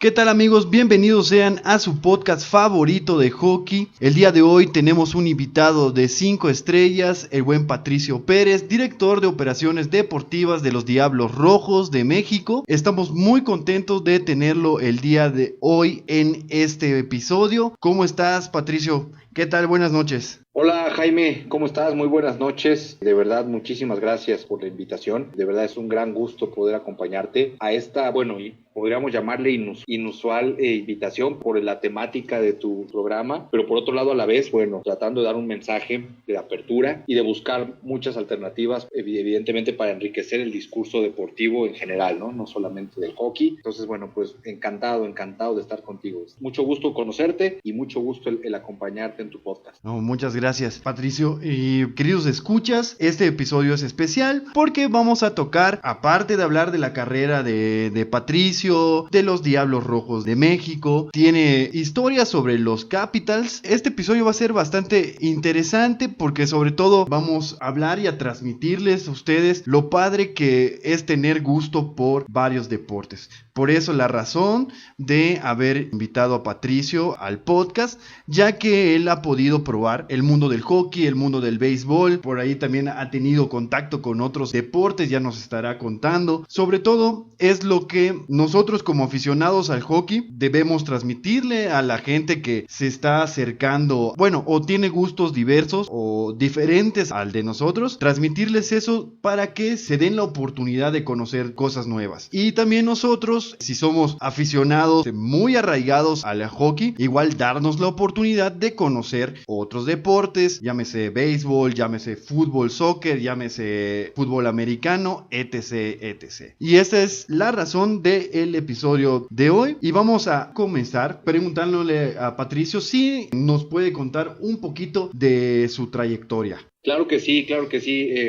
¿Qué tal amigos? Bienvenidos sean a su podcast favorito de hockey. El día de hoy tenemos un invitado de 5 estrellas, el buen Patricio Pérez, director de operaciones deportivas de los Diablos Rojos de México. Estamos muy contentos de tenerlo el día de hoy en este episodio. ¿Cómo estás, Patricio? ¿Qué tal? Buenas noches. Hola Jaime, ¿cómo estás? Muy buenas noches. De verdad, muchísimas gracias por la invitación. De verdad es un gran gusto poder acompañarte a esta, podríamos llamarle inusual invitación por la temática de tu programa, pero por otro lado a la vez, tratando de dar un mensaje de apertura y de buscar muchas alternativas, evidentemente para enriquecer el discurso deportivo en general, ¿no? No solamente del hockey. Entonces, pues encantado de estar contigo. Mucho gusto conocerte y mucho gusto el acompañarte en tu podcast. No, muchas gracias, Patricio. Y queridos escuchas, este episodio es especial porque vamos a tocar, aparte de hablar de la carrera de Patricio, de los Diablos Rojos de México, tiene historias sobre los Capitals. Este episodio va a ser bastante interesante porque sobre todo vamos a hablar y a transmitirles a ustedes lo padre que es tener gusto por varios deportes. Por eso la razón de haber invitado a Patricio al podcast, ya que él ha podido probar el mundo del hockey, el mundo del béisbol, por ahí también ha tenido contacto con otros deportes, ya nos estará contando. Sobre todo es lo que nosotros como aficionados al hockey debemos transmitirle a la gente que se está acercando, o tiene gustos diversos o diferentes al de nosotros, transmitirles eso para que se den la oportunidad de conocer cosas nuevas. Y también nosotros, si somos aficionados muy arraigados al hockey, igual darnos la oportunidad de conocer otros deportes, llámese béisbol, llámese fútbol, soccer, llámese fútbol americano, etc. Y esta es la razón del episodio de hoy. Y vamos a comenzar preguntándole a Patricio si nos puede contar un poquito de su trayectoria. Claro que sí,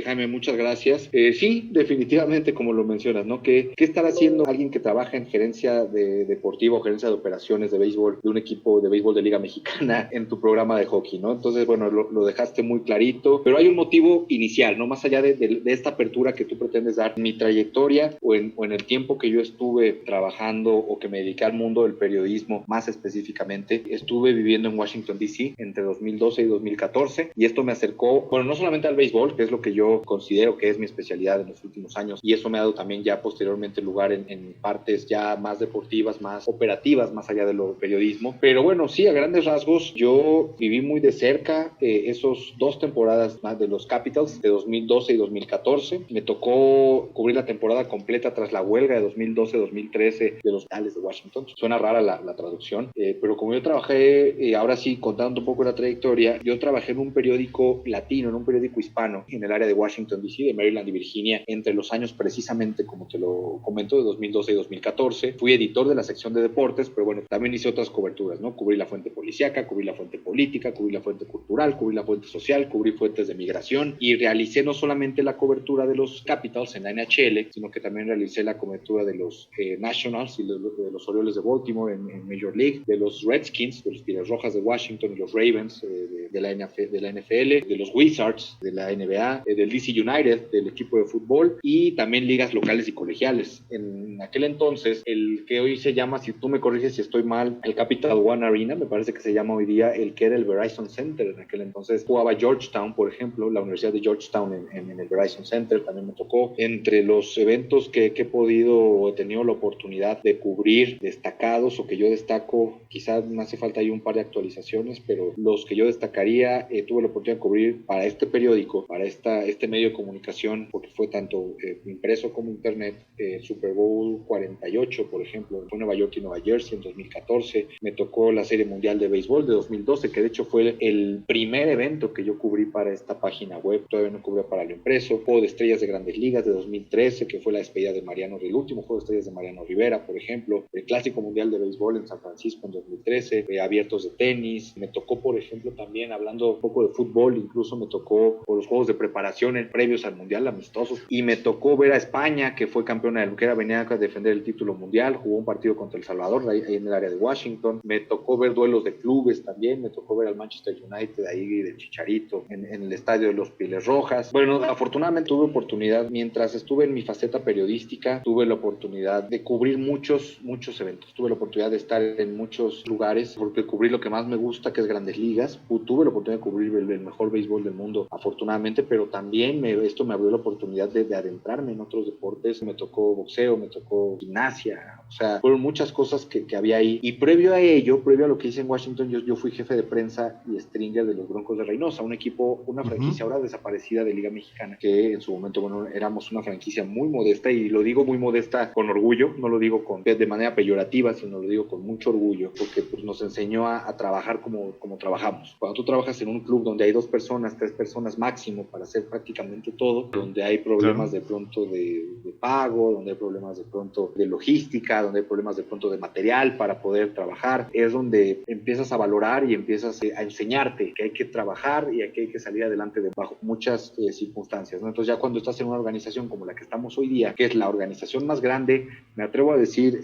Jaime, muchas gracias. Sí, definitivamente, como lo mencionas, ¿no? ¿Qué estará haciendo alguien que trabaja en gerencia deportiva o gerencia de operaciones de béisbol de un equipo de béisbol de Liga Mexicana en tu programa de hockey, ¿no? Entonces, lo dejaste muy clarito, pero hay un motivo inicial, ¿no? Más allá de esta apertura que tú pretendes dar, mi trayectoria o en el tiempo que yo estuve trabajando o que me dediqué al mundo del periodismo, más específicamente, estuve viviendo en Washington, D.C. entre 2012 y 2014 y esto me acercó, no solamente al béisbol, que es lo que yo considero que es mi especialidad en los últimos años, y eso me ha dado también ya posteriormente lugar en partes ya más deportivas, más operativas, más allá de lo periodismo. Pero sí, a grandes rasgos, yo viví muy de cerca esos 2 temporadas más de los Capitals, de 2012 y 2014. Me tocó cubrir la temporada completa tras la huelga de 2012-2013 de los Capitals de Washington. Suena rara la traducción, pero como yo trabajé, ahora sí, contando un poco la trayectoria, yo trabajé en un periódico latino, en un periódico hispano en el área de Washington, D.C., de Maryland y Virginia, entre los años precisamente, como te lo comento, de 2012 y 2014. Fui editor de la sección de deportes, pero también hice otras coberturas, ¿no? Cubrí la fuente policíaca, cubrí la fuente política, cubrí la fuente cultural, cubrí la fuente social, cubrí fuentes de migración y realicé no solamente la cobertura de los Capitals en la NHL, sino que también realicé la cobertura de los Nationals y de los Orioles de Baltimore en Major League, de los Redskins, de los Pieles Rojas de Washington y los Ravens de la NFL, de los Wizards, de la NBA, del DC United, del equipo de fútbol y también ligas locales y colegiales. En aquel entonces, el que hoy se llama, si tú me corriges si estoy mal, el Capital One Arena, me parece que se llama hoy día el que era el Verizon Center. En aquel entonces jugaba Georgetown, por ejemplo, la Universidad de Georgetown en el Verizon Center, también me tocó. Entre los eventos que he podido o he tenido la oportunidad de cubrir destacados o que yo destaco, quizás me hace falta ahí un par de actualizaciones, pero los que yo destacaría, tuve la oportunidad de cubrir para este periódico, para este medio de comunicación, porque fue tanto impreso como internet, Super Bowl 48, por ejemplo, fue Nueva York y Nueva Jersey en 2014. Me tocó la Serie Mundial de Béisbol de 2012, que de hecho fue el primer evento que yo cubrí para esta página web, todavía no cubría para lo impreso. Juego de Estrellas de Grandes Ligas de 2013, que fue la despedida de Mariano, el último Juego de Estrellas de Mariano Rivera, por ejemplo. El Clásico Mundial de Béisbol en San Francisco en 2013, abiertos de tenis. Me tocó, por ejemplo, también hablando un poco de fútbol, incluso me tocó tocó por los juegos de preparación previos al Mundial, amistosos, y me tocó ver a España, que fue campeona del que venía a defender el título mundial, jugó un partido contra El Salvador, ahí en el área de Washington. Me tocó ver duelos de clubes también, me tocó ver al Manchester United ahí de Chicharito en el estadio de los Pieles Rojas. Bueno, afortunadamente tuve oportunidad, mientras estuve en mi faceta periodística, tuve la oportunidad de cubrir muchos eventos, tuve la oportunidad de estar en muchos lugares, porque cubrí lo que más me gusta, que es Grandes Ligas. Tuve la oportunidad de cubrir el mejor béisbol del mundo, afortunadamente, pero también esto me abrió la oportunidad de adentrarme en otros deportes. Me tocó boxeo, me tocó gimnasia, o sea, fueron muchas cosas que había ahí. Y previo a ello, previo a lo que hice en Washington, yo fui jefe de prensa y stringer de los Broncos de Reynosa, un equipo, una franquicia ahora desaparecida de Liga Mexicana, que en su momento, bueno, éramos una franquicia muy modesta, y lo digo muy modesta con orgullo, no lo digo de manera peyorativa, sino lo digo con mucho orgullo, porque pues, nos enseñó a trabajar como trabajamos. Cuando tú trabajas en un club donde hay 2 personas, 3 personas máximo para hacer prácticamente todo, donde hay problemas de pronto de pago, donde hay problemas de pronto de logística, donde hay problemas de pronto de material para poder trabajar, es donde empiezas a valorar y empiezas a enseñarte que hay que trabajar y que hay que salir adelante bajo muchas circunstancias, ¿no? Entonces ya cuando estás en una organización como la que estamos hoy día, que es la organización más grande, me atrevo a decir,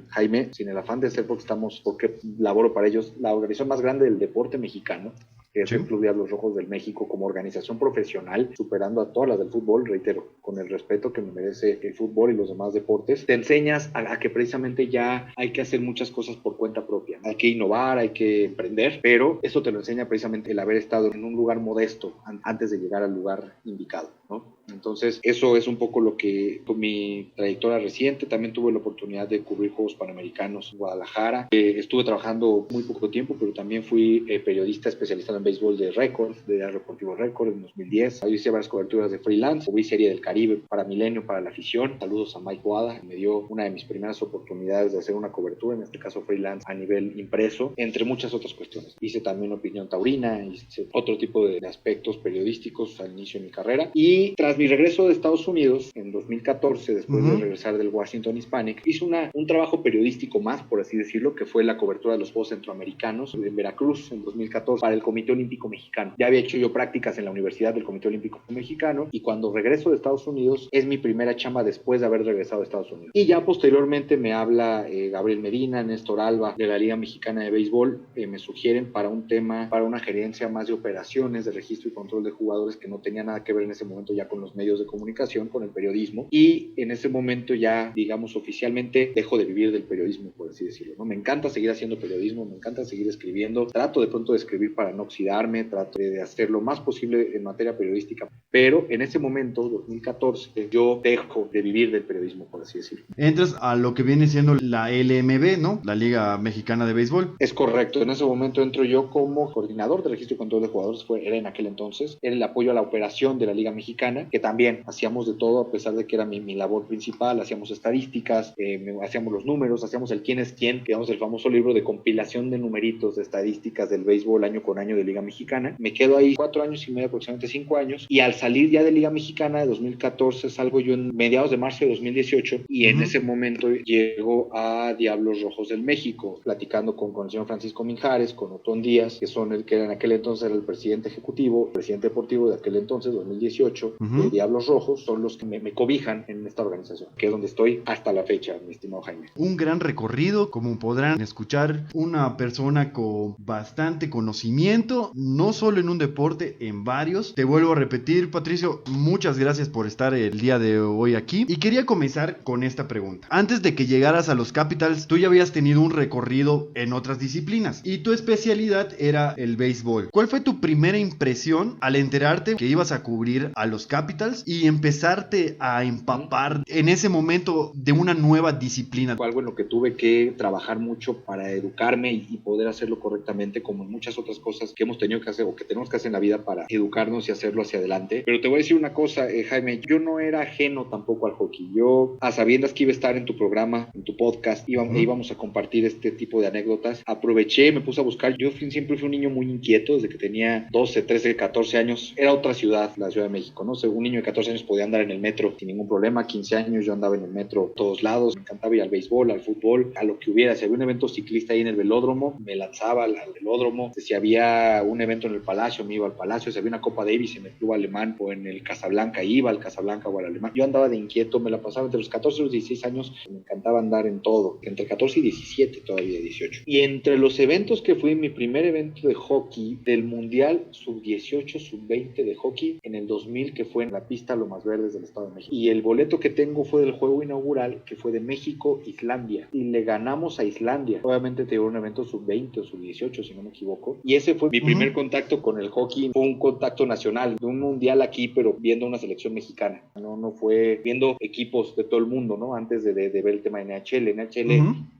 Jaime, sin el afán de ser porque laboro para ellos, la organización más grande del deporte mexicano, que es el Club Diablos Rojos del México, como organización profesional, superando a todas las del fútbol, reitero, con el respeto que me merece el fútbol y los demás deportes. Te enseñas a que precisamente ya hay que hacer muchas cosas por cuenta propia, hay que innovar, hay que emprender, pero eso te lo enseña precisamente el haber estado en un lugar modesto antes de llegar al lugar indicado, ¿no? Entonces, eso es un poco lo que, con mi trayectoria reciente, también tuve la oportunidad de cubrir Juegos Panamericanos en Guadalajara. Estuve trabajando muy poco tiempo, pero también fui periodista especializado en béisbol de Record, de Diario Deportivo Record en 2010. Ahí hice varias coberturas de freelance, cubrí Serie del Caribe para Milenio, para la afición. Saludos a Mike Boada, me dio una de mis primeras oportunidades de hacer una cobertura, en este caso freelance, a nivel impreso, entre muchas otras cuestiones. Hice también Opinión Taurina, hice otro tipo de aspectos periodísticos al inicio de mi carrera. Y tras mi regreso de Estados Unidos en 2014, después de regresar del Washington Hispanic, hice un trabajo periodístico más, por así decirlo, que fue la cobertura de los Juegos Centroamericanos en Veracruz en 2014 para el Comité Olímpico Mexicano. Ya había hecho yo prácticas en la Universidad del Comité Olímpico Mexicano, y cuando regreso de Estados Unidos es mi primera chamba después de haber regresado de Estados Unidos. Y ya posteriormente me habla Gabriel Medina, Néstor Alba de la Liga Mexicana de Béisbol, me sugieren para un tema, para una gerencia más de operaciones, de registro y control de jugadores, que no tenía nada que ver en ese momento ya con los medios de comunicación, con el periodismo, y en ese momento ya, digamos, oficialmente dejo de vivir del periodismo, por así decirlo, ¿no? Me encanta seguir haciendo periodismo, me encanta seguir escribiendo, trato de pronto de escribir para no oxidarme, trato de hacer lo más posible en materia periodística, pero en ese momento, 2014, yo dejo de vivir del periodismo, por así decirlo. Entras a lo que viene siendo la LMB, ¿no? La Liga Mexicana de Béisbol. Es correcto, en ese momento entro yo como coordinador de registro y control de jugadores, era en aquel entonces, era el apoyo a la operación de la Liga Mexicana, que también hacíamos de todo, a pesar de que era mi labor principal. Hacíamos estadísticas, hacíamos los números, hacíamos el quién es quién, que es el famoso libro de compilación de numeritos de estadísticas del béisbol año con año de Liga Mexicana. Me quedo ahí 4 años y medio, aproximadamente 5 años, y al salir ya de Liga Mexicana de 2014, salgo yo en mediados de marzo de 2018, y en ese momento llego a Diablos Rojos del México, platicando con el señor Francisco Minjares, con Otón Díaz, que en aquel entonces era el presidente ejecutivo, presidente deportivo de aquel entonces, 2018, de Diablos Rojos. Son los que me cobijan en esta organización, que es donde estoy hasta la fecha, mi estimado Jaime. Un gran recorrido, como podrán escuchar, una persona con bastante conocimiento, no solo en un deporte, en varios. Te vuelvo a repetir, Patricio, muchas gracias por estar el día de hoy aquí. Y quería comenzar con esta pregunta. Antes de que llegaras a los Capitals, tú ya habías tenido un recorrido en otras disciplinas, y tu especialidad era el béisbol. ¿Cuál fue tu primera impresión al enterarte que ibas a cubrir a los Capitals y empezarte a empapar en ese momento de una nueva disciplina? Fue algo en lo que tuve que trabajar mucho para educarme y poder hacerlo correctamente, como en muchas otras cosas que hemos tenido que hacer o que tenemos que hacer en la vida para educarnos y hacerlo hacia adelante. Pero te voy a decir una cosa, Jaime, yo no era ajeno tampoco al hockey. Yo, a sabiendas que iba a estar en tu programa, en tu podcast, íbamos a compartir este tipo de anécdotas, aproveché, me puse a buscar. Yo siempre fui un niño muy inquieto desde que tenía 12, 13, 14 años. Era otra ciudad, la Ciudad de México, ¿no? Un niño de 14 años podía andar en el metro sin ningún problema. 15 años yo andaba en el metro a todos lados. Me encantaba ir al béisbol, al fútbol, a lo que hubiera. Si había un evento ciclista ahí en el velódromo, me lanzaba al velódromo. Si había un evento en el Palacio, me iba al Palacio. Si había una Copa Davis en el Club Alemán o en el Casablanca, iba al Casablanca o al Alemán. Yo andaba de inquieto, me la pasaba entre los 14 y los 16 años. Me encantaba andar en todo. Entre 14 y 17, todavía 18. Y entre los eventos que fui, mi primer evento de hockey del Mundial Sub-18, Sub-20 de hockey en el 2000, que fue en la pista Lomas Verdes del Estado de México. Y el boleto que tengo fue del juego inaugural, que fue de México-Islandia. Y le ganamos a Islandia. Obviamente te dio un evento Sub-20 o Sub-18, si no me equivoco. Y ese fue mi primer contacto con el hockey. Fue un contacto nacional, de un mundial aquí, pero viendo una selección mexicana. No fue viendo equipos de todo el mundo, ¿no? Antes de ver el tema de NHL.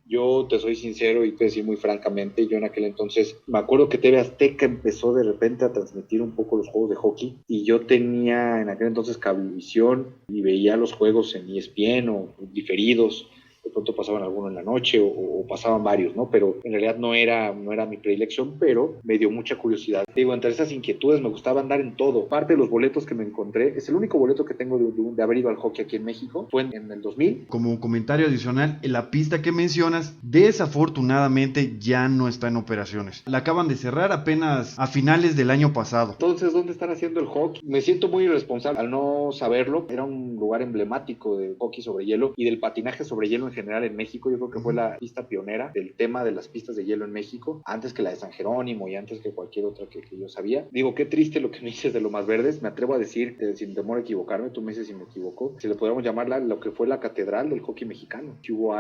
Yo te soy sincero y te decir muy francamente, yo en aquel entonces me acuerdo que TV Azteca empezó de repente a transmitir un poco los juegos de hockey y yo tenía en aquel entonces Cablevisión y veía los juegos en ESPN o diferidos. De pronto pasaban algunos en la noche o pasaban varios, ¿no? Pero en realidad no era mi predilección, pero me dio mucha curiosidad. Digo, entre esas inquietudes me gustaba andar en todo. Parte de los boletos que me encontré, es el único boleto que tengo de haber ido al hockey aquí en México, fue en el 2000. Como comentario adicional, la pista que mencionas, desafortunadamente ya no está en operaciones. La acaban de cerrar apenas a finales del año pasado. Entonces, ¿dónde están haciendo el hockey? Me siento muy irresponsable al no saberlo. Era un lugar emblemático de hockey sobre hielo y del patinaje sobre hielo en general en México. Yo creo que fue la pista pionera del tema de las pistas de hielo en México, antes que la de San Jerónimo y antes que cualquier otra que yo sabía. Digo, qué triste lo que me dices de Lomas Verdes. Me atrevo a decir, sin temor a equivocarme, tú me dices si me equivoco, si le podríamos llamar lo que fue la catedral del hockey mexicano. Si hubo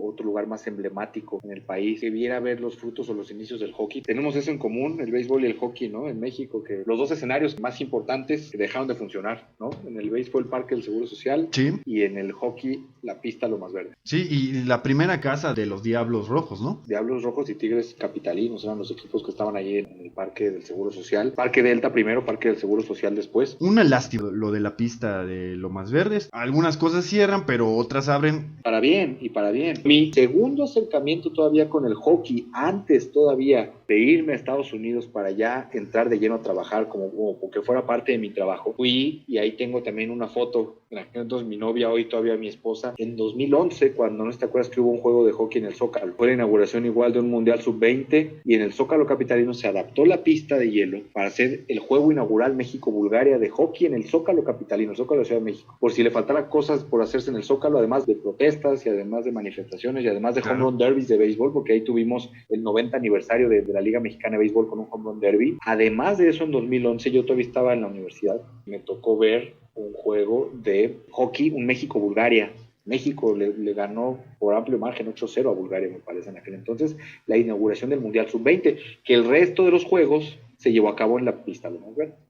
otro lugar más emblemático en el país que viera ver los frutos o los inicios del hockey. Tenemos eso en común, el béisbol y el hockey, ¿no? En México, que los dos escenarios más importantes que dejaron de funcionar, ¿no? En el béisbol, el Parque del Seguro Social, sí, y en el hockey, la pista Lomas Verdes. Sí, y la primera casa de los Diablos Rojos, ¿no? Diablos Rojos y Tigres Capitalinos eran los equipos que estaban allí en el Parque del Seguro Social. Parque Delta primero, Parque del Seguro Social después. Una lástima lo de la pista de Lomas Verdes. Algunas cosas cierran, pero otras abren. Para bien y para bien. Mi segundo acercamiento todavía con el hockey, antes todavía de irme a Estados Unidos para ya entrar de lleno a trabajar como porque fuera parte de mi trabajo, fui, y ahí tengo también una foto, en aquel entonces mi novia, hoy todavía mi esposa, en 2011, cuando no te acuerdas que hubo un juego de hockey en el Zócalo. Fue la inauguración igual de un Mundial Sub-20 y en el Zócalo capitalino se adaptó la pista de hielo para hacer el juego inaugural México-Bulgaria de hockey en el Zócalo capitalino, el Zócalo de Ciudad de México. Por si le faltara cosas por hacerse en el Zócalo, además de protestas y además de manifestaciones y además de home run derbies de béisbol, porque ahí tuvimos el 90 aniversario de la Liga Mexicana de Béisbol con un home run derby. Además de eso, en 2011 yo todavía estaba en la universidad, me tocó ver un juego de hockey, un México-Bulgaria. México le ganó por amplio margen 8-0 a Bulgaria, me parece, en aquel entonces, la inauguración del Mundial Sub-20, que el resto de los juegos se llevó a cabo en la pista.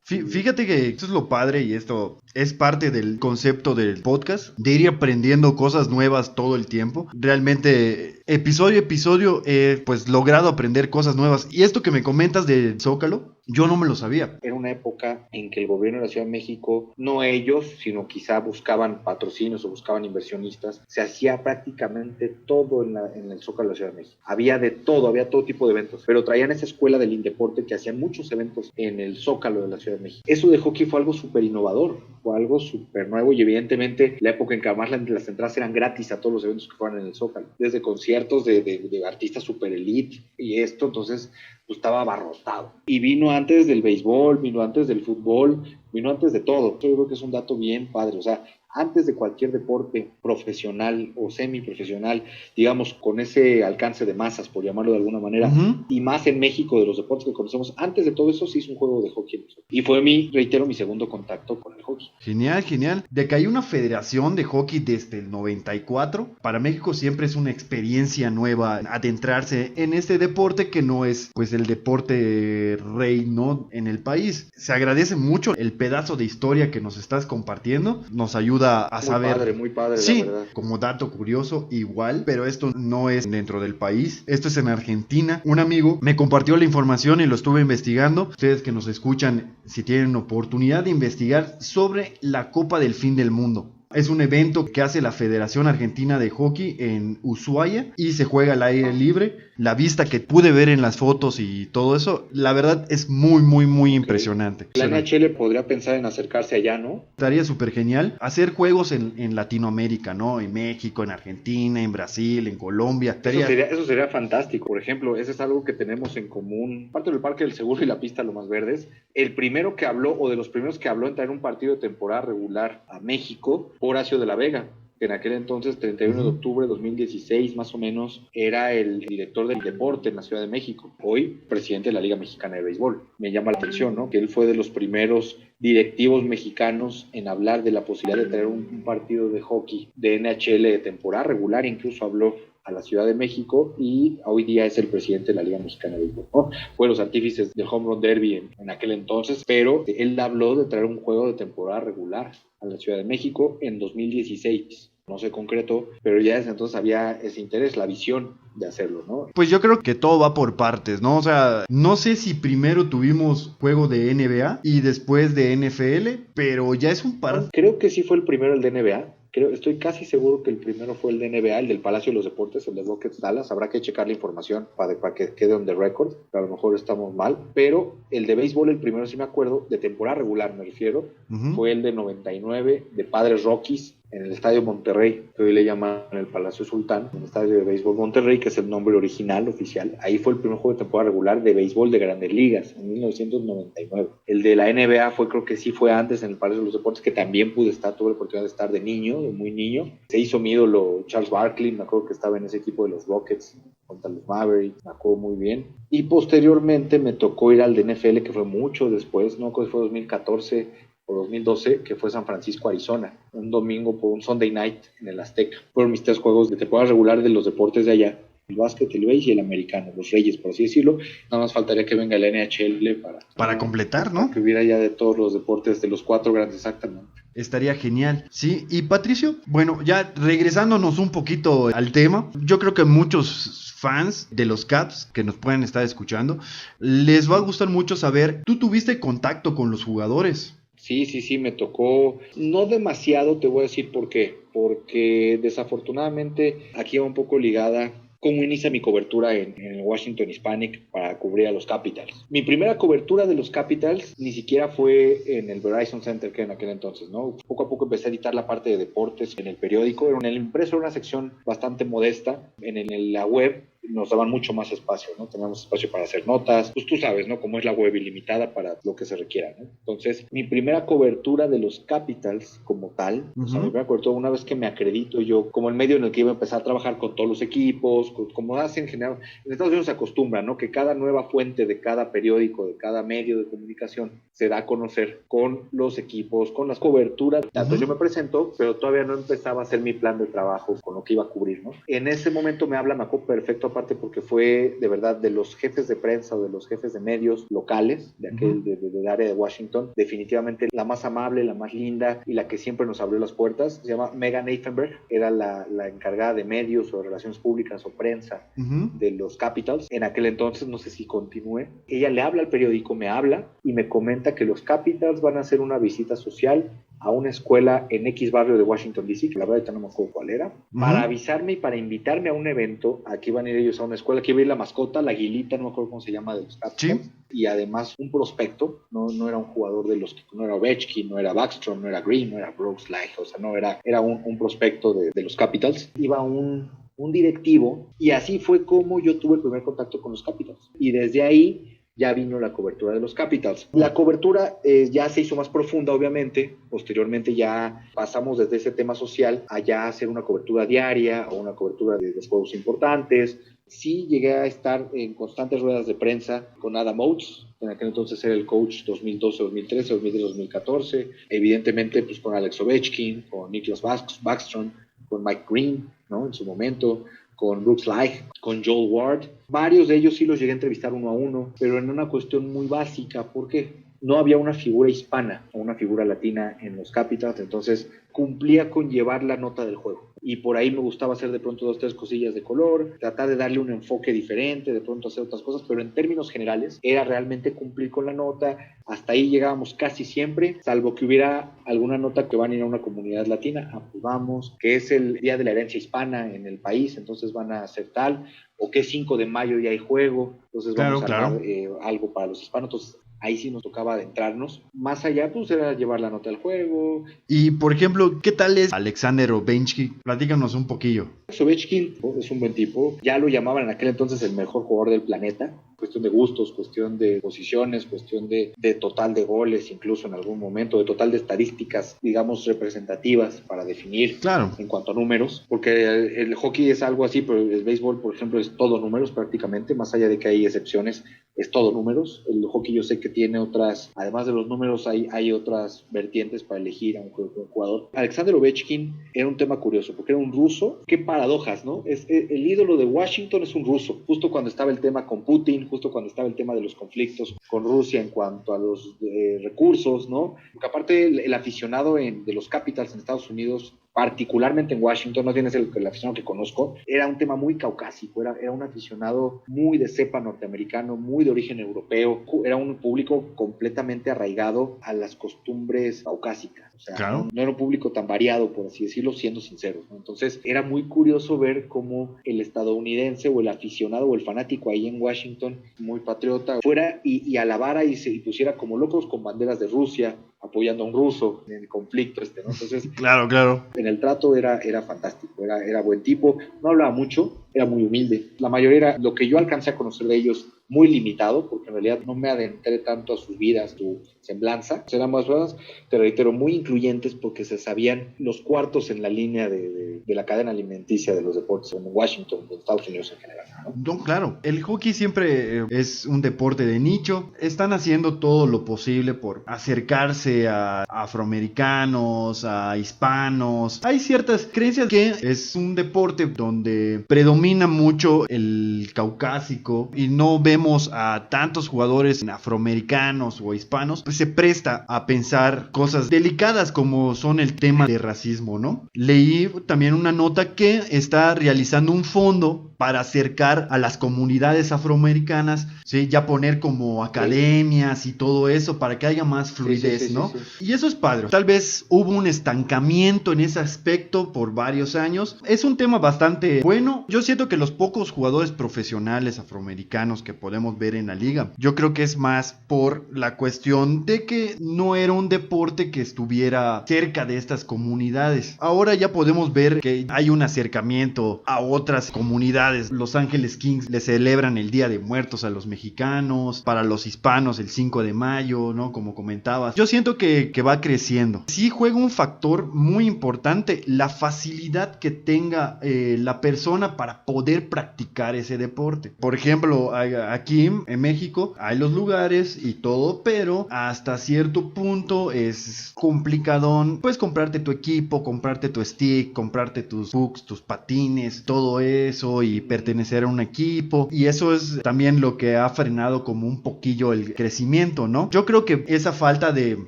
Fíjate que esto es lo padre y esto es parte del concepto del podcast, de ir aprendiendo cosas nuevas todo el tiempo. Realmente, episodio a episodio, he pues logrado aprender cosas nuevas. Y esto que me comentas del Zócalo, yo no me lo sabía. Era una época en que el gobierno de la Ciudad de México, no ellos, sino quizá buscaban patrocinios o buscaban inversionistas. Se hacía prácticamente todo en el Zócalo de la Ciudad de México. Había de todo, había todo tipo de eventos. Pero traían esa escuela del Indeporte que hacían muchos eventos en el Zócalo de la Ciudad de México. Eso de hockey fue algo súper innovador, fue algo súper nuevo y evidentemente la época en que además las entradas eran gratis a todos los eventos que fueran en el Zócalo. Desde conciertos de artistas súper elite y esto, entonces pues estaba abarrotado. Y vino antes del béisbol, vino antes del fútbol, vino antes de todo. Yo creo que es un dato bien padre, o sea, antes de cualquier deporte profesional o semiprofesional, digamos, con ese alcance de masas, por llamarlo de alguna manera, y más en México de los deportes que conocemos, antes de todo eso se hizo un juego de hockey. Y fue mi segundo contacto con el hockey. Genial, genial. De que hay una federación de hockey desde el 94, para México siempre es una experiencia nueva adentrarse en este deporte que no es pues el deporte rey, ¿no? En el país. Se agradece mucho el pedazo de historia que nos estás compartiendo, nos ayuda a saber. Muy padre, sí, la verdad. Como dato curioso, igual, pero esto no es dentro del país, esto es en Argentina. Un amigo me compartió la información y lo estuve investigando. Ustedes que nos escuchan, si tienen oportunidad de investigar sobre la Copa del Fin del Mundo. Es un evento que hace la Federación Argentina de Hockey en Ushuaia y se juega al aire libre. La vista que pude ver en las fotos y todo eso, la verdad es muy, muy, muy impresionante. La NHL podría pensar en acercarse allá, ¿no? Estaría súper genial hacer juegos en Latinoamérica, ¿no? En México, en Argentina, en Brasil, en Colombia. Eso sería fantástico. Por ejemplo, eso es algo que tenemos en común. Parte del Parque del Seguro y la Pista Lomas Verdes. El primero que habló, o de los primeros que habló en traer un partido de temporada regular a México, Horacio de la Vega, que en aquel entonces, 31 de octubre de 2016, más o menos, era el director del deporte en la Ciudad de México. Hoy, presidente de la Liga Mexicana de Béisbol. Me llama la atención, ¿no? Que él fue de los primeros directivos mexicanos en hablar de la posibilidad de traer un partido de hockey de NHL de temporada regular. Incluso habló a la Ciudad de México y hoy día es el presidente de la Liga Mexicana de Béisbol, ¿no? Fue los artífices del Home Run Derby en aquel entonces, pero él habló de traer un juego de temporada regular a la Ciudad de México en 2016. No se concretó, pero ya desde entonces había ese interés, la visión de hacerlo, ¿no? Pues yo creo que todo va por partes, ¿no? O sea, no sé si primero tuvimos juego de NBA y después de NFL, pero ya es un par. Creo que sí fue el primero el de NBA. Estoy casi seguro que el primero fue el de NBA, el del Palacio de los Deportes, el de Rockets Dallas. Habrá que checar la información para que quede on the record. A lo mejor estamos mal. Pero el de béisbol, el primero sí me acuerdo, de temporada regular me refiero, fue el de 99 de Padres Rockies en el Estadio Monterrey, que hoy le llaman el Palacio Sultán, el Estadio de Béisbol Monterrey, que es el nombre original, oficial. Ahí fue el primer juego de temporada regular de béisbol de Grandes Ligas, en 1999. El de la NBA creo que sí fue antes en el Palacio de los Deportes, que también tuve la oportunidad de estar de niño, de muy niño. Se hizo mi ídolo Charles Barkley, me acuerdo que estaba en ese equipo de los Rockets contra los Mavericks, me acuerdo muy bien. Y posteriormente me tocó ir al de NFL, que fue mucho después, no creo que fue 2014 o 2012, que fue San Francisco, Arizona, un domingo por un Sunday Night en el Azteca. Fueron mis 3 juegos de temporada regular de los deportes de allá, el básquet, el béis y el americano, los reyes, por así decirlo. Nada más faltaría que venga la NHL para completar, ¿no? Para que hubiera ya de todos los deportes, de los 4 grandes, exactamente. Estaría genial, sí. Y Patricio, bueno, ya regresándonos un poquito al tema, yo creo que muchos fans de los Caps que nos pueden estar escuchando, les va a gustar mucho saber, ¿tú tuviste contacto con los jugadores? Sí, me tocó, no demasiado, te voy a decir por qué, porque desafortunadamente aquí va un poco ligada cómo inicia mi cobertura en el Washington Hispanic para cubrir a los Capitals. Mi primera cobertura de los Capitals ni siquiera fue en el Verizon Center, que en aquel entonces, ¿no? Poco a poco empecé a editar la parte de deportes en el periódico. En el impreso era una sección bastante modesta. En la web nos daban mucho más espacio, ¿no? Teníamos espacio para hacer notas. Pues tú sabes, ¿no? Cómo es la web ilimitada para lo que se requiera, ¿no? Entonces, mi primera cobertura de los Capitals como tal, o sea, mi primera cobertura, una vez que me acredito yo como el medio en el que iba a empezar a trabajar con todos los equipos, como hacen en general, en Estados Unidos se acostumbra, ¿no? Que cada nueva fuente de cada periódico, de cada medio de comunicación, se da a conocer con los equipos, con las coberturas. Entonces yo me presento, pero todavía no empezaba a hacer mi plan de trabajo con lo que iba a cubrir, ¿no? En ese momento me acuerdo perfecto, aparte porque fue de verdad de los jefes de prensa o de los jefes de medios locales de aquel del área de Washington, definitivamente la más amable, la más linda y la que siempre nos abrió las puertas. Se llama Megan Eifenberg, era la encargada de medios o relaciones públicas o prensa de los Capitals. En aquel entonces, no sé si continúe, ella le habla al periódico, me habla y me comenta que los Capitals van a hacer una visita social a una escuela en X barrio de Washington DC, que la verdad no me acuerdo cuál era, para avisarme y para invitarme a un evento. Aquí van a ir ellos a una escuela, aquí va a ir la mascota, la aguilita, no me acuerdo cómo se llama, de los Capitals. Sí. Y además un prospecto, no era un jugador de los que, no era Ovechkin, no era Backstrom, no era Green, no era Brooks Laich, o sea, no era un prospecto de los Capitals. Iba un directivo, y así fue como yo tuve el primer contacto con los Capitals. Y desde ahí ya vino la cobertura de los Capitals. La cobertura ya se hizo más profunda, obviamente. Posteriormente ya pasamos desde ese tema social a ya hacer una cobertura diaria o una cobertura de los juegos importantes. Sí llegué a estar en constantes ruedas de prensa con Adam Oates, en aquel entonces era el coach 2012, 2013, 2013, 2014. Evidentemente pues con Alex Ovechkin, con Niklas Backstrom, con Mike Green, ¿no? En su momento, con Brooks Laich, con Joel Ward. Varios de ellos sí los llegué a entrevistar uno a uno, pero en una cuestión muy básica. ¿Por qué? no había una figura hispana o una figura latina en los Capitals, entonces cumplía con llevar la nota del juego. Y por ahí me gustaba hacer de pronto 2, 3 cosillas de color, tratar de darle un enfoque diferente, de pronto hacer otras cosas, pero en términos generales era realmente cumplir con la nota. Hasta ahí llegábamos casi siempre, salvo que hubiera alguna nota que van a ir a una comunidad latina, pues vamos, que es el Día de la Herencia Hispana en el país, entonces van a hacer tal, o que 5 de mayo ya hay juego, entonces vamos a armar algo para los hispanos. Entonces ahí sí nos tocaba adentrarnos. Más allá, pues era llevar la nota del juego. Y, por ejemplo, ¿qué tal es Alexander Ovechkin? Platícanos un poquillo. Ovechkin es un buen tipo. Ya lo llamaban en aquel entonces el mejor jugador del planeta. Cuestión de gustos, cuestión de posiciones, cuestión de total de goles, incluso en algún momento, de total de estadísticas, digamos, representativas para definir en cuanto a números. Porque el hockey es algo así, pero el béisbol, por ejemplo, es todo números prácticamente, más allá de que hay excepciones, es todo números. El hockey yo sé que tiene otras, además de los números, hay otras vertientes para elegir a un jugador. Alexander Ovechkin era un tema curioso, porque era un ruso. Qué paradojas, ¿no? El ídolo de Washington es un ruso. Justo cuando estaba el tema con Putin, justo cuando estaba el tema de los conflictos con Rusia en cuanto a los recursos, ¿no? Porque aparte el aficionado de los Capitals en Estados Unidos, particularmente en Washington, más bien es el aficionado que conozco, era un tema muy caucásico, era un aficionado muy de cepa norteamericano, muy de origen europeo, era un público completamente arraigado a las costumbres caucásicas, o sea, no era un público tan variado, por así decirlo, siendo sinceros, ¿no? Entonces era muy curioso ver cómo el estadounidense o el aficionado o el fanático ahí en Washington, muy patriota, fuera y alabara y se pusiera como locos con banderas de Rusia, apoyando a un ruso en el conflicto ¿no? Entonces, claro. En el trato era fantástico, era buen tipo, no hablaba mucho, era muy humilde. La mayoría era lo que yo alcancé a conocer de ellos muy limitado, porque en realidad no me adentré tanto a sus vidas, su semblanza. Eran más buenas, te reitero, muy incluyentes porque se sabían los cuartos en la línea de la cadena alimenticia de los deportes en Washington, en Estados Unidos en general, ¿no? No, claro, el hockey siempre es un deporte de nicho. Están haciendo todo lo posible por acercarse a afroamericanos, a hispanos. Hay ciertas creencias que es un deporte donde predomina mucho el caucásico y no vemos a tantos jugadores afroamericanos o hispanos, pues se presta a pensar cosas delicadas como son el tema de racismo, ¿no? Leí también una nota que está realizando un fondo para acercar a las comunidades afroamericanas, ¿sí? Ya poner como academias y todo eso para que haya más fluidez, ¿no? Sí. Y eso es padre. Tal vez hubo un estancamiento en ese aspecto por varios años. Es un tema bastante bueno. Yo siento que los pocos jugadores profesionales afroamericanos que podemos ver en la liga, yo creo que es más por la cuestión de que no era un deporte que estuviera cerca de estas comunidades. Ahora ya podemos ver que hay un acercamiento a otras comunidades. Los Ángeles Kings le celebran el Día de Muertos a los mexicanos, para los hispanos el 5 de mayo, ¿no? Como comentabas. Yo siento que va creciendo. Sí juega un factor muy importante, la facilidad que tenga la persona para poder practicar ese deporte. Por ejemplo, aquí en México hay los lugares y todo, pero hasta cierto punto es complicadón, pues comprarte tu equipo, comprarte tu stick, comprarte tus pucks, tus patines, todo eso y pertenecer a un equipo, y eso es también lo que ha frenado como un poquillo el crecimiento, ¿no? Yo creo que esa falta de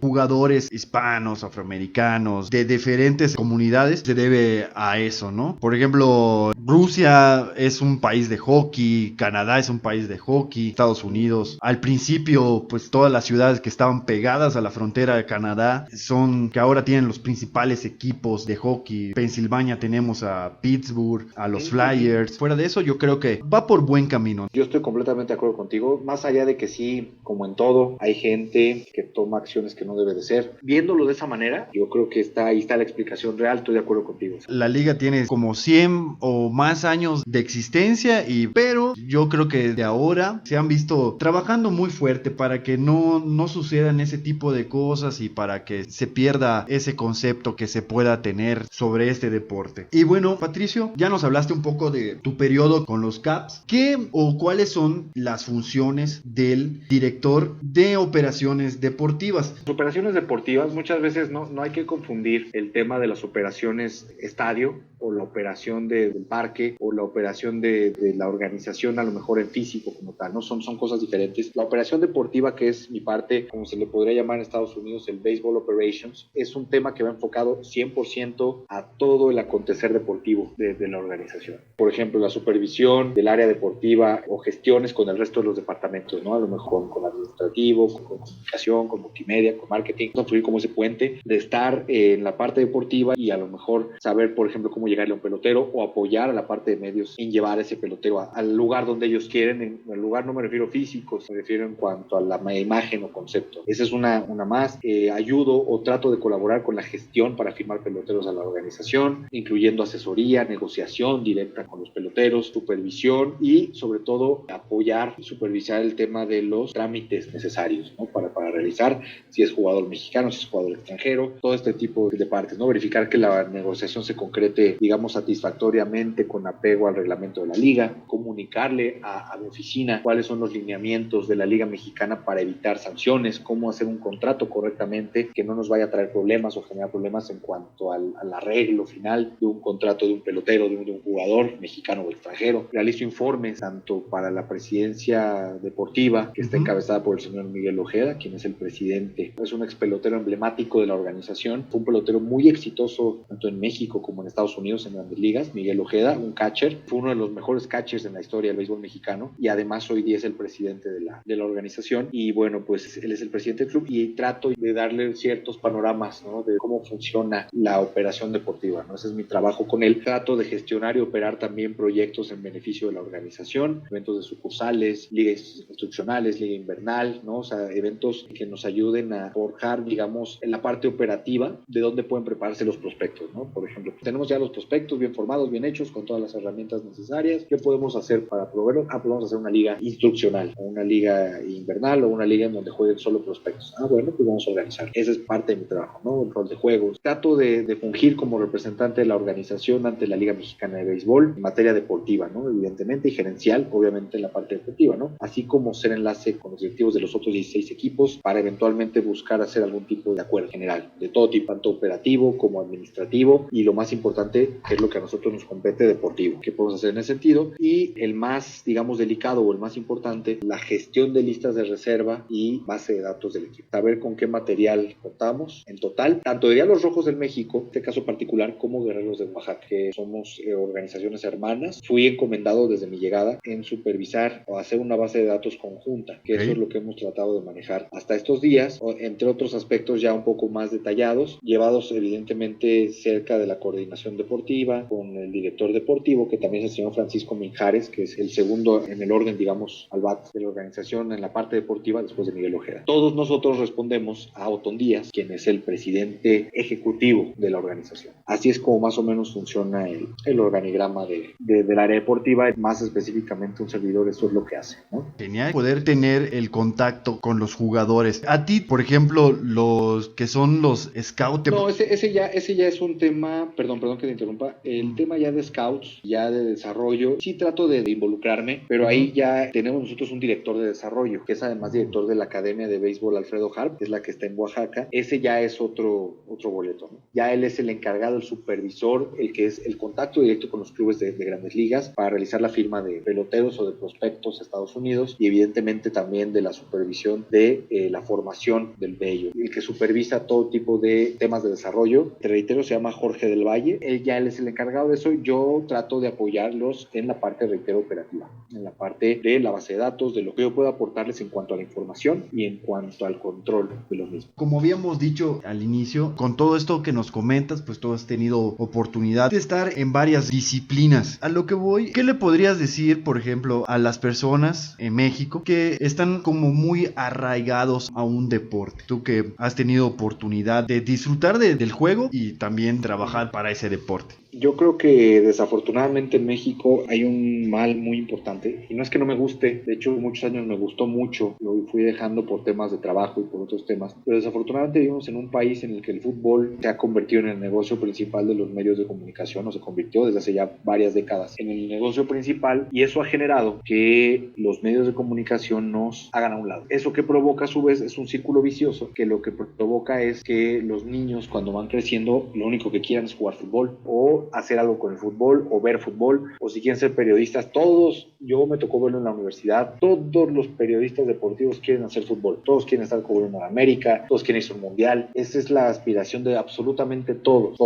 jugadores hispanos, afroamericanos, de diferentes comunidades se debe a eso, ¿no? Por ejemplo, Rusia es un país de hockey, Canadá es un país de hockey, Estados Unidos, al principio pues todas las ciudades que estaban pegadas a la frontera de Canadá son que ahora tienen los principales equipos de hockey. Pensilvania tenemos a Pittsburgh, a los Flyers. Fuera de eso yo creo que va por buen camino. Yo estoy completamente de acuerdo contigo, más allá de que sí, como en todo, hay gente que toma acciones que no debe de ser. Viéndolo de esa manera, yo creo que ahí está la explicación real, estoy de acuerdo contigo. La liga tiene como 100 o más años de existencia, pero yo creo que de ahora se han visto trabajando muy fuerte para que no sucedan ese tipo de cosas y para que se pierda ese concepto que se pueda tener sobre este deporte. Y bueno, Patricio, ya nos hablaste un poco de tu periodo con los Caps. ¿Qué o cuáles son las funciones del director de operaciones deportivas? Operaciones deportivas, muchas veces no hay que confundir el tema de las operaciones estadio o la operación del parque o la operación de la organización a lo mejor en físico como como tal, ¿no? Son cosas diferentes. La operación deportiva, que es mi parte, como se le podría llamar en Estados Unidos, el Baseball Operations, es un tema que va enfocado 100% a todo el acontecer deportivo de la organización. Por ejemplo, la supervisión del área deportiva o gestiones con el resto de los departamentos, ¿no? A lo mejor con administrativo, con comunicación, con multimedia, con marketing, construir como ese puente de estar en la parte deportiva y a lo mejor saber, por ejemplo, cómo llegarle a un pelotero o apoyar a la parte de medios en llevar ese pelotero al lugar donde ellos quieren. En el lugar no me refiero físico, me refiero en cuanto a la imagen o concepto. Esa es una más. Ayudo o trato de colaborar con la gestión para firmar peloteros a la organización, incluyendo asesoría, negociación directa con los peloteros, supervisión y sobre todo apoyar y supervisar el tema de los trámites necesarios, ¿no? para realizar, si es jugador mexicano, si es jugador extranjero, todo este tipo de partes, ¿no? Verificar que la negociación se concrete, digamos, satisfactoriamente con apego al reglamento de la liga, comunicarle a mi oficina cuáles son los lineamientos de la Liga Mexicana para evitar sanciones, cómo hacer un contrato correctamente que no nos vaya a traer problemas o generar problemas en cuanto al arreglo final de un contrato de un pelotero, de un jugador mexicano o extranjero. Realizo informes tanto para la presidencia deportiva, que está encabezada por el señor Miguel Ojeda, quien es el presidente. Es un ex pelotero emblemático de la organización. Fue un pelotero muy exitoso tanto en México como en Estados Unidos en grandes ligas. Miguel Ojeda, un catcher. Fue uno de los mejores catchers en la historia del béisbol mexicano y además hoy día es el presidente de la organización. Y bueno, pues él es el presidente del club y trato de darle ciertos panoramas, ¿no? De cómo funciona la operación deportiva, ¿no? Ese es mi trabajo con él. Trato de gestionar y operar también proyectos en beneficio de la organización, eventos de sucursales, ligas instruccionales, liga invernal, ¿no? O sea, eventos que nos ayuden a forjar, digamos, en la parte operativa de dónde pueden prepararse los prospectos, ¿no? Por ejemplo, tenemos ya los prospectos bien formados, bien hechos, con todas las herramientas necesarias. ¿Qué podemos hacer para proveerlos? Podemos hacer una liga instruccional, o una liga invernal, o una liga en donde jueguen solo prospectos. Bueno, pues vamos a organizar. Esa es parte de mi trabajo, ¿no? El rol de juegos. Trato de fungir como representante de la organización ante la Liga Mexicana de Béisbol en materia deportiva, ¿no? Evidentemente, y gerencial, obviamente, en la parte deportiva, ¿no? Así como ser enlace con los directivos de los otros 16 equipos para eventualmente buscar hacer algún tipo de acuerdo general, de todo tipo, tanto operativo como administrativo, y lo más importante, que es lo que a nosotros nos compete, deportivo. ¿Qué podemos hacer en ese sentido? Y el más, digamos, delicado o el más importante, la gestión de listas de reserva y base de datos del equipo. Saber con qué material contamos en total, tanto de Diablos Rojos del México, en este caso particular, como Guerreros de Oaxaca, que somos organizaciones hermanas. Fui encomendado desde mi llegada en supervisar o hacer una base de datos conjunta, que eso es lo que hemos tratado de manejar hasta estos días, entre otros aspectos ya un poco más detallados, llevados evidentemente cerca de la coordinación deportiva, con el director deportivo, que también es el señor Francisco Minjares, que es el segundo en el orden, digamos, al BAT de la organización en la parte deportiva después de Miguel Ojeda. Todos nosotros respondemos a Otón Díaz, quien es el presidente ejecutivo de la organización. Así es como más o menos funciona el organigrama del área deportiva, más específicamente un servidor, eso es lo que hace, ¿no? Genial poder tener el contacto con los jugadores. A ti, por ejemplo, los que son los scouts. No, ese ya es un tema, perdón que te interrumpa, el tema ya de scouts, ya de desarrollo, sí trato de involucrarme, pero ahí ya tenemos nosotros un director de desarrollo, que es además director de la Academia de Béisbol Alfredo Harp, que es la que está en Oaxaca. Ese ya es otro boleto, ¿no? Ya él es el encargado, el supervisor, el que es el contacto directo con los clubes de grandes ligas para realizar la firma de peloteros o de prospectos a Estados Unidos, y evidentemente también de la supervisión de la formación del bello, el que supervisa todo tipo de temas de desarrollo. Te reitero, se llama Jorge del Valle. Él es el encargado de eso. Yo trato de apoyarlos en la parte, reitero, operativa, en la parte de la base de datos, de lo que yo puedo aportarles en cuanto a la información y en cuanto al control de lo mismo. Como habíamos dicho al inicio, con todo esto que nos comentas, pues tú has tenido oportunidad de estar en varias disciplinas. A lo que voy, ¿qué le podrías decir, por ejemplo, a las personas en México que están como muy arraigados a un deporte? Tú que has tenido oportunidad de disfrutar del juego y también trabajar para ese deporte. Yo creo que desafortunadamente en México hay un mal muy importante, y no es que no me guste, de hecho muchos años me gustó mucho, lo fui dejando por temas de trabajo y por otros temas, pero desafortunadamente vivimos en un país en el que el fútbol se ha convertido en el negocio principal de los medios de comunicación, o se convirtió desde hace ya varias décadas en el negocio principal, y eso ha generado que los medios de comunicación nos hagan a un lado. Eso que provoca a su vez es un círculo vicioso, que lo que provoca es que los niños cuando van creciendo lo único que quieran es jugar fútbol, o quiero hacer algo con el fútbol o ver fútbol, o si quieren ser periodistas, todos, yo me tocó verlo en la universidad, todos los periodistas deportivos quieren hacer fútbol, todos quieren estar cubriendo a América, todos quieren ir a un mundial. Esa es la aspiración de absolutamente todos.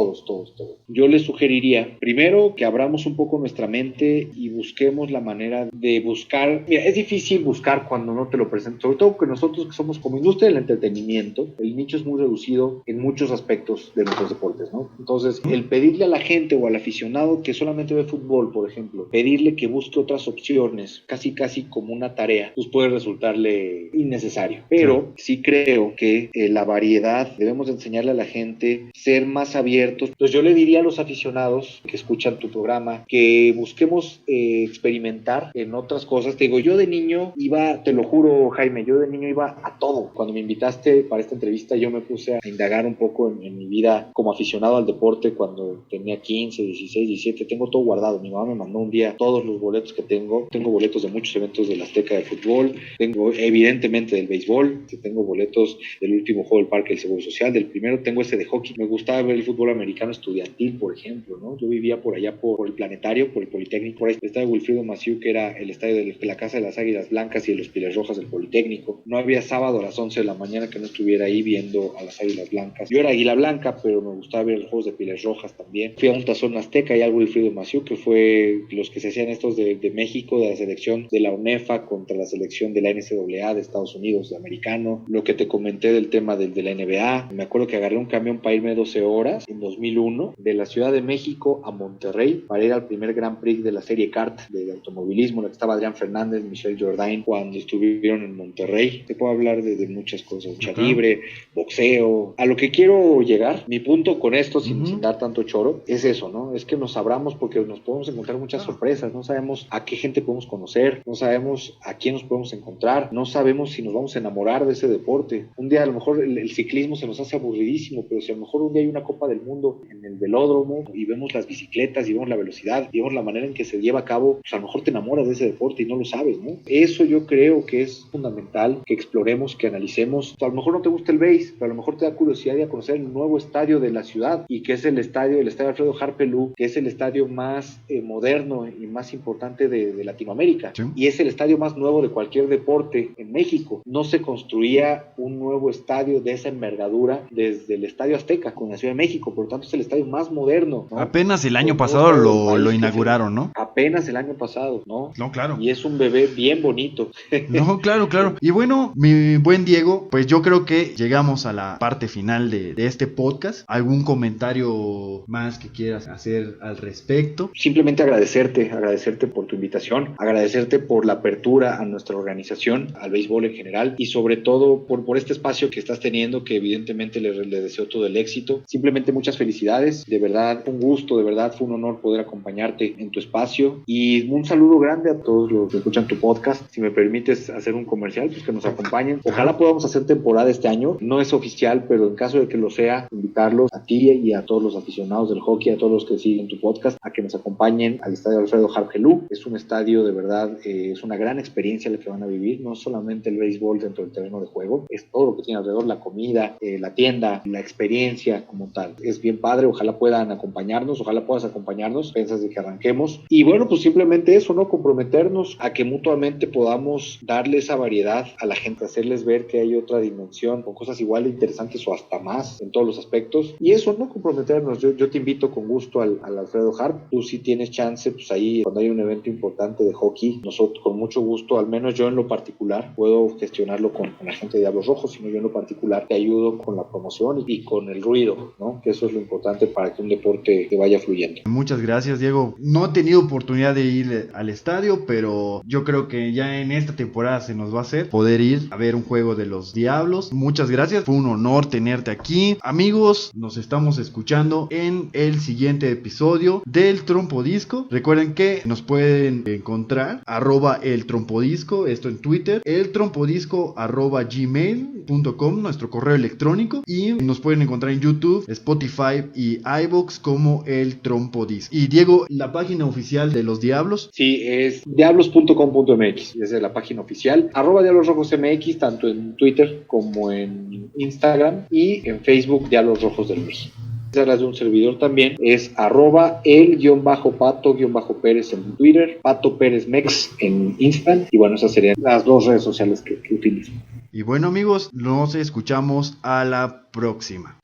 Yo les sugeriría, primero, que abramos un poco nuestra mente y busquemos la manera de buscar. Mira, es difícil buscar cuando no te lo presentan, sobre todo que nosotros que somos como industria del entretenimiento, el nicho es muy reducido en muchos aspectos de nuestros deportes, ¿no? Entonces, el pedirle a la gente o al aficionado que solamente ve fútbol, por ejemplo, pedirle que busque otras opciones, casi como una tarea, pues puede resultarle innecesario. Pero sí creo que la variedad, debemos enseñarle a la gente, ser más abiertos. Entonces yo le diría a los aficionados que escuchan tu programa, que busquemos experimentar en otras cosas. Te digo, yo de niño iba, te lo juro, Jaime, yo de niño iba a todo. Cuando me invitaste para esta entrevista, yo me puse a indagar un poco en mi vida como aficionado al deporte cuando tenía 15, 16, 17. Tengo todo guardado. Mi mamá me mandó un día todos los boletos que tengo. Tengo boletos de muchos eventos de la Azteca de fútbol. Tengo, evidentemente, del béisbol. Tengo boletos del último juego del Parque del Seguro Social. Del primero tengo ese de hockey. Me gustaba ver el fútbol americano estudiantil, por ejemplo, ¿no? Yo vivía por allá por el Planetario, por el Politécnico, por ahí el estadio Wilfrido Massieu, que era el estadio de la Casa de las Águilas Blancas y de los Pieles Rojas del Politécnico. No había sábado a las 11 de la mañana que no estuviera ahí viendo a las Águilas Blancas. Yo era Águila Blanca, pero me gustaba ver los juegos de Pieles Rojas también. Fui a un tazón azteca y al Wilfrido Massieu, que fue los que se hacían estos de México, de la selección de la UNEFA contra la selección de la NCAA de Estados Unidos, de americano. Lo que te comenté del tema de la NBA. Me acuerdo que agarré un camión para irme 12 horas en 2001 de la Ciudad de México a Monterrey para ir al primer Grand Prix de la serie kart de automovilismo, en la que estaba Adrián Fernández, Michelle Jordain, cuando estuvieron en Monterrey. Te puedo hablar de muchas cosas, lucha libre, boxeo. A lo que quiero llegar, mi punto con esto, sin dar tanto choro, es eso, ¿no? Es que nos abramos porque nos podemos encontrar muchas sorpresas. No sabemos a qué gente podemos conocer, no sabemos a quién nos podemos encontrar, no sabemos si nos vamos a enamorar de ese deporte. Un día a lo mejor el ciclismo se nos hace aburridísimo, pero si a lo mejor un día hay una Copa del Mundo en el velódromo y vemos las bicicletas y vemos la velocidad y vemos la manera en que se lleva a cabo, pues a lo mejor te enamoras de ese deporte y no lo sabes, ¿no? Eso yo creo que es fundamental, que exploremos, que analicemos. A lo mejor no te gusta el béis, pero a lo mejor te da curiosidad de conocer el nuevo estadio de la ciudad, y que es el estadio Alfredo Harpelú, que es el estadio más moderno y más importante de Latinoamérica, sí. Y es el estadio más nuevo de cualquier deporte en México. No se construía un nuevo estadio de esa envergadura desde el Estadio Azteca con la Ciudad de México, por lo tanto es el estadio más moderno, ¿no? Apenas el año pasado lo inauguraron, ¿no? Apenas el año pasado, ¿no? No, claro. Y es un bebé bien bonito. No, claro. Y bueno, mi buen Diego, pues yo creo que llegamos a la parte final de este podcast. ¿Algún comentario más que quieras hacer al respecto? Simplemente agradecerte por tu invitación, agradecerte por la apertura a nuestra organización, al béisbol en general, y sobre todo por este espacio que estás teniendo, que evidentemente le deseo todo el éxito. Simplemente muchas felicidades, de verdad un gusto, de verdad fue un honor poder acompañarte en tu espacio, y un saludo grande a todos los que escuchan tu podcast. Si me permites hacer un comercial, pues que nos acompañen. Ojalá podamos hacer temporada este año, no es oficial, pero en caso de que lo sea, invitarlos a ti y a todos los aficionados del hockey, a todos los que siguen tu podcast, a que nos acompañen al estadio Alfredo Harpelú. Es un estadio de verdad, es una gran experiencia la que van a vivir, no solamente el béisbol dentro del terreno de juego, es todo lo que tiene alrededor, la comida, la tienda, la experiencia como tal. Es bien padre, ojalá puedan acompañarnos, ojalá puedas acompañarnos, piensas de que arranquemos. Y bueno, pues simplemente eso, ¿no? Comprometernos a que mutuamente podamos darle esa variedad a la gente, hacerles ver que hay otra dimensión, con cosas igual de interesantes o hasta más en todos los aspectos. Y eso, ¿no? Comprometernos. Yo te invito con gusto al Alfredo Harp. Tú si tienes chance, pues ahí cuando hay un evento importante de hockey, nosotros con mucho gusto, al menos yo en lo particular, puedo gestionarlo con la gente de Diablos Rojos, sino yo en lo particular te ayudo con la promoción y con el ruido, ¿no? Que eso es lo importante para que un deporte te vaya fluyendo. Muchas gracias, Diego. No he tenido oportunidad de ir al estadio, pero yo creo que ya en esta temporada se nos va a hacer poder ir a ver un juego de los Diablos. Muchas gracias, fue un honor tenerte aquí. Amigos, nos estamos escuchando en el siguiente episodio del Trompodisco. Recuerden que nos pueden encontrar @eltrompodisco, esto en Twitter, eltrompodisco @gmail.com, nuestro correo electrónico, y nos pueden encontrar en YouTube, Spotify y iVoox como El Trompodisco. Y Diego, la página oficial de los Diablos. Sí, es diablos.com.mx, esa es la página oficial, @diablosrojosmx, tanto en Twitter como en Instagram, y en Facebook Diablos Rojos del México. las de un servidor también, es @el_pato_pérez en Twitter, Pato Pérez Mex en Instagram, y bueno, esas serían las dos redes sociales que utilizo. Y bueno, amigos, nos escuchamos a la próxima.